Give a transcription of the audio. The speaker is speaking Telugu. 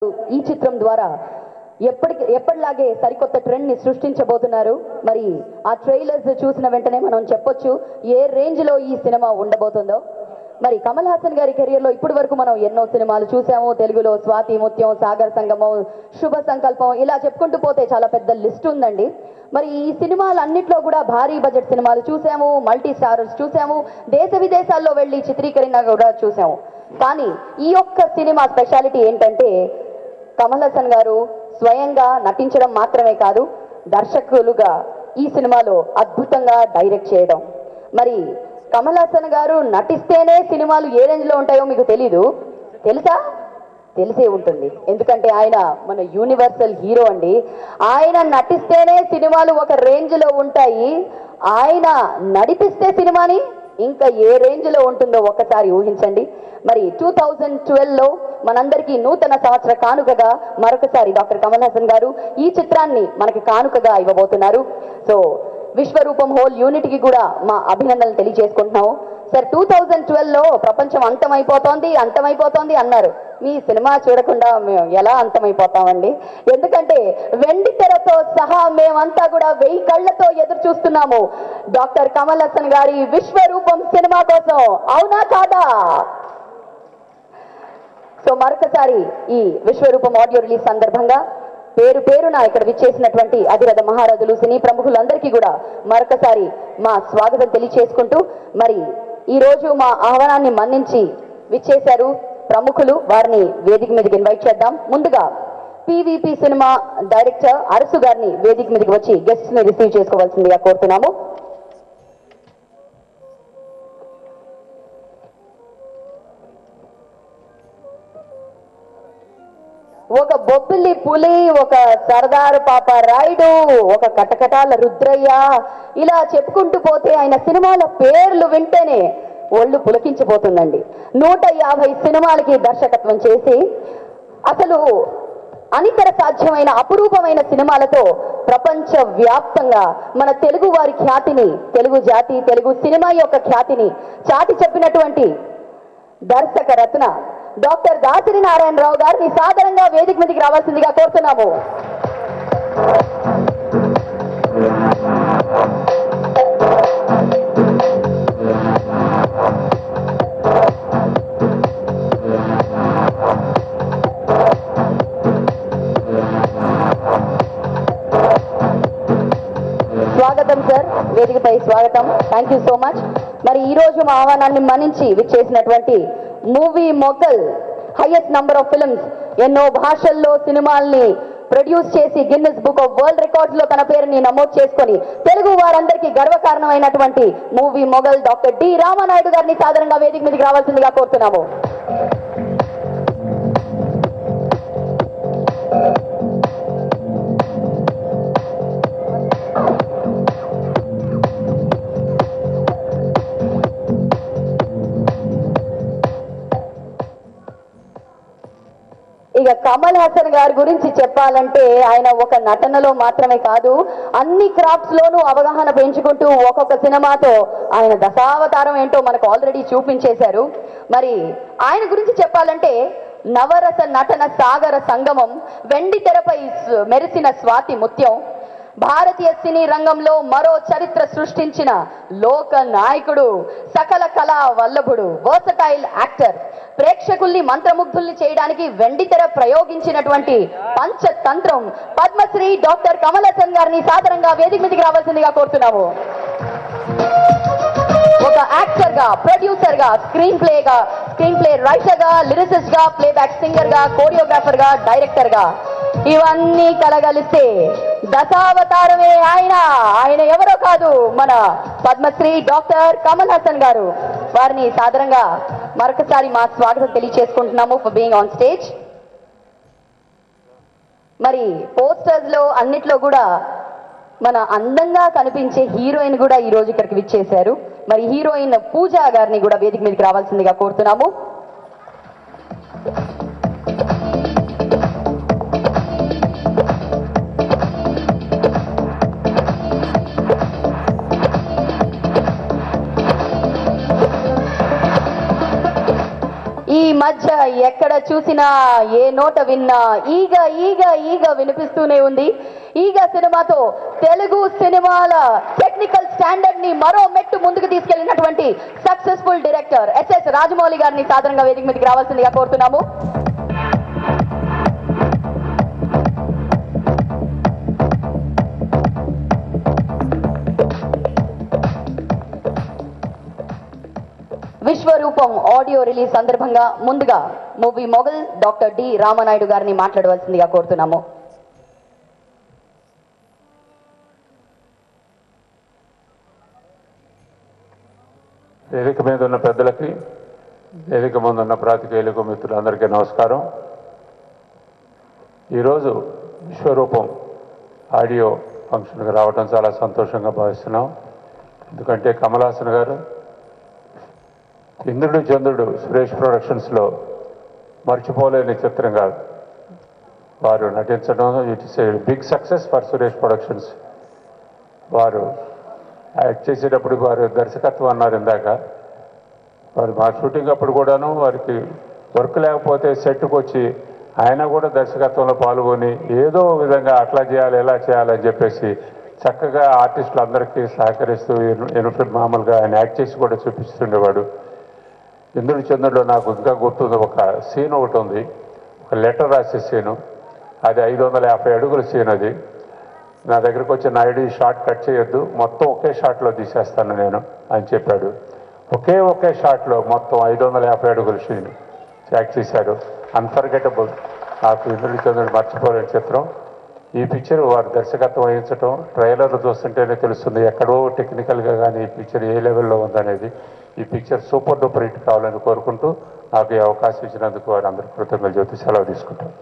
ఈ చిత్రం ద్వారా ఎప్పటిలాగే సరికొత్త ట్రెండ్ ని సృష్టించబోతున్నారు. మరి ఆ ట్రైలర్స్ చూసిన వెంటనే మనం చెప్పొచ్చు ఏ రేంజ్ లో ఈ సినిమా ఉండబోతుందో. మరి కమల్ హాసన్ గారి కెరియర్ లో ఇప్పటి వరకు మనం ఎన్నో సినిమాలు చూసాము. తెలుగులో స్వాతి ముత్యం, సాగర్ సంగమం, శుభ సంకల్పం, ఇలా చెప్పుకుంటూ పోతే చాలా పెద్ద లిస్ట్ ఉందండి. మరి ఈ సినిమాలన్నిట్లో కూడా భారీ బడ్జెట్ సినిమాలు చూసాము, మల్టీ స్టారర్స్ చూసాము, దేశ విదేశాల్లో వెళ్ళి చిత్రీకరణ కూడా చూసాము. కానీ ఈ ఒక్క సినిమా స్పెషాలిటీ ఏంటంటే కమల్ హాసన్ గారు స్వయంగా నటించడం మాత్రమే కాదు, దర్శకులుగా ఈ సినిమాలో అద్భుతంగా డైరెక్ట్ చేయడం. మరి కమల్ హాసన్ గారు నటిస్తేనే సినిమాలు ఏ రేంజ్ లో ఉంటాయో మీకు తెలుసా? తెలిసే ఉంటుంది. ఎందుకంటే ఆయన మన యూనివర్సల్ హీరో అండి. ఆయన నటిస్తేనే సినిమాలు ఒక రేంజ్ లో ఉంటాయి. ఆయన నడిపిస్తే సినిమాని ఇంకా ఏ రేంజ్ లో ఉంటుందో ఒక్కసారి ఊహించండి. మరి 2012లో మనందరికీ నూతన సంవత్సర కానుకగా మరొకసారి డాక్టర్ కమల్ హాసన్ గారు ఈ చిత్రాన్ని మనకి కానుకగా ఇవ్వబోతున్నారు. సో విశ్వరూపం హోల్ యూనిట్ కి కూడా మా అభినందనలు తెలియజేసుకుంటున్నాము. సార్ 2012లో ప్రపంచం అంతమైపోతోంది అన్నారు. మీ సినిమా చూడకుండా మేము ఎలా అంతమైపోతామండి? ఎందుకంటే వెండి తెరతో సహా మేమంతా కూడా 1000 కళ్ళతో ఎదురు చూస్తున్నాము డాక్టర్ కమల్ హాసన్ గారి విశ్వరూపం సినిమా కోసం. అవునా కాదా? సో మరొకసారి ఈ విశ్వరూపం ఆడియో రిలీజ్ సందర్భంగా పేరున ఇక్కడ విచ్చేసినటువంటి అధిరథ మహారాజులు, సినీ ప్రముఖులందరికీ కూడా మరొకసారి మా స్వాగతం తెలియచేసుకుంటూ, మరి ఈ రోజు మా ఆహ్వానాన్ని మన్నించి విచ్చేశారు ప్రముఖులు. వారిని వేదిక మీదకి ఇన్వైట్ చేద్దాం. ముందుగా పీవీపీ సినిమా డైరెక్టర్ అరసు గారిని వేదిక మీదకి వచ్చి గెస్ట్స్ ని రిసీవ్ చేసుకోవాల్సిందిగా కోరుతున్నాము. ఒక బొబ్బిలి పులి, ఒక సర్దారు పాప రాయుడు, ఒక కటకటాల రుద్రయ్య, ఇలా చెప్పుకుంటూ పోతే ఆయన సినిమాల పేర్లు వింటేనే ఒళ్ళు పులకించిపోతుందండి. 150 సినిమాలకి దర్శకత్వం చేసి అసలు అనితర సాధ్యమైన అపురూపమైన సినిమాలతో ప్రపంచ వ్యాప్తంగా మన తెలుగు వారి ఖ్యాతిని, తెలుగు జాతి, తెలుగు సినిమా యొక్క ఖ్యాతిని చాటి చెప్పినటువంటి దర్శక రత్న డాక్టర్ దాసరి నారాయణరావు గారిని సాదరంగా వేదిక మీదకి రావాల్సిందిగా కోరుతున్నాము. స్వాగతం సార్, వేదికపై స్వాగతం. Thank you so much. మరి ఈ రోజు మా ఆహ్వానాన్ని మన్నించి విచ్చేసినటువంటి movie mogul, highest number of films, ఎన్నో భాషల్లో సినిమాల్ని ప్రొడ్యూస్ చేసి Guinness book of world records లో తన పేరుని నమోదు చేసుకొని తెలుగు వారందరికీ గర్వకారణమైనటువంటి movie mogul doctor D Ramanaidu గారిని సాధారణంగా వేదిక మీదకి రావాల్సిందిగా కోరుతున్నాము. ఇక కమల్ హాసన్ గారి గురించి చెప్పాలంటే ఆయన ఒక నటనలో మాత్రమే కాదు, అన్ని క్రాఫ్ట్స్ లోనూ అవగాహన పెంచుకుంటూ ఒక్కొక్క సినిమాతో ఆయన దశావతారం ఏంటో మనకు ఆల్రెడీ చూపించేశారు. మరి ఆయన గురించి చెప్పాలంటే నవరస నటన సాగర సంగమం, వెండి తెరపై మెరిసిన స్వాతి ముత్యం, భారతీయ సినీ రంగంలో మరో చరిత్ర సృష్టించిన లోక నాయకుడు, సకల కళా వల్లభుడు, వర్సటైల్ యాక్టర్, ప్రేక్షకుల్ని మంత్రముగ్ధుల్ని చేయడానికి వెండి తెర ప్రయోగించినటువంటి పంచతంత్రం పద్మశ్రీ డాక్టర్ కమల్ హాసన్ గారిని సాదరంగా వేదిక మీదకి రావాల్సిందిగా కోరుతున్నాము. ఒక యాక్టర్ గా, ప్రొడ్యూసర్ గా, స్క్రీన్ ప్లే రైటర్ గా, లిరిసిస్ట్ గా, ప్లేబ్యాక్ సింగర్ గా, కోరియోగ్రాఫర్ గా, డైరెక్టర్ గా, ఇవన్నీ కలగలిస్తే దశావతారమే ఆయన ఎవరో కాదు, మన పద్మశ్రీ డాక్టర్ కమల్ హాసన్ గారు. వారిని సాదరంగా మరొకసారి మా స్వాగతం తెలియజేసుకుంటున్నాము ఫర్ బీయింగ్ ఆన్ స్టేజ్. మరి పోస్టర్స్ లో అన్నిట్లో కూడా మన అందంగా కనిపించే హీరోయిన్ కూడా ఈ రోజు ఇక్కడికి విచ్చేశారు. మరి హీరోయిన్ పూజా గారిని కూడా వేదిక మీదకి రావాల్సిందిగా కోరుతున్నాము. ఈ మధ్య ఎక్కడ చూసినా ఏ నోట విన్నా ఈగ ఈగ ఈగ వినిపిస్తూనే ఉంది. ఈగ సినిమాతో తెలుగు సినిమాల టెక్నికల్ స్టాండర్డ్ ని మరో మెట్టు ముందుకు తీసుకెళ్లినటువంటి సక్సెస్ఫుల్ డైరెక్టర్ ఎస్ఎస్ రాజమౌళి గారిని సాధారణంగా వేదిక మీదకి రావాల్సిందిగా కోరుతున్నాము. విశ్వరూపం ఆడియో రిలీజ్ సందర్భంగా ముందుగా movie mogul doctor D Ramanaidu గారిని మాట్లాడవలసిందిగా కోరుతున్నాము. వేదిక మీద ఉన్న పెద్దలకి, వేదిక ముందు ఉన్న ప్రాతికేయులకు మిత్రులందరికీ నమస్కారం. ఈరోజు విశ్వరూపం ఆడియో ఫంక్షన్కి రావడం చాలా సంతోషంగా భావిస్తున్నాం. ఎందుకంటే కమల్ హాసన్ గారు ఇంద్రుడు చంద్రుడు సురేష్ ప్రొడక్షన్స్లో మర్చిపోలేని చిత్రంగా వారు నటించడం it is a big success for Suresh productions. వారు యాక్ట్ చేసేటప్పుడు వారు దర్శకత్వం అన్నారు ఇందాక. వారు మా షూటింగ్ అప్పుడు కూడాను వారికి వర్క్ లేకపోతే సెట్కి వచ్చి ఆయన కూడా దర్శకత్వంలో పాల్గొని ఏదో విధంగా అట్లా చేయాలి ఎలా చేయాలని చెప్పేసి చక్కగా ఆర్టిస్టులందరికీ సహకరిస్తూ మామూలుగా ఆయన యాక్ట్ చేసి కూడా చూపిస్తుండేవాడు. ఇంద్రుడి చంద్రుడిలో నాకు ఇంకా గుర్తుంది, ఒక సీన్ ఒకటి ఉంది, ఒక లెటర్ రాసే సీను. అది 550 అడుగుల సీన్. అది నా దగ్గరకు వచ్చి నాయుడు ఈ షాట్ కట్ చేయొద్దు, మొత్తం ఒకే షాట్లో తీసేస్తాను నేను అని చెప్పాడు. ఒకే షాట్లో మొత్తం 550 అడుగుల సీన్ యాక్ట్ చేశారు. అన్ఫర్గెటబుల్. నాకు ఇంద్రుడి చంద్రుడు మర్చిపోలేని చిత్రం. ఈ పిక్చర్ వారు దర్శకత్వం వహించడం ట్రైలర్లు చూస్తుంటేనే తెలుస్తుంది ఎక్కడో టెక్నికల్గా కానీ ఈ పిక్చర్ ఏ లెవెల్లో ఉందనేది. ఈ పిక్చర్ సూపర్ డూపర్ హిట్ కావాలని కోరుకుంటూ నాకు ఈ అవకాశం ఇచ్చినందుకు వారు అందరికీ కృతజ్ఞతలు చెబుతూ సెలవు తీసుకుంటాను.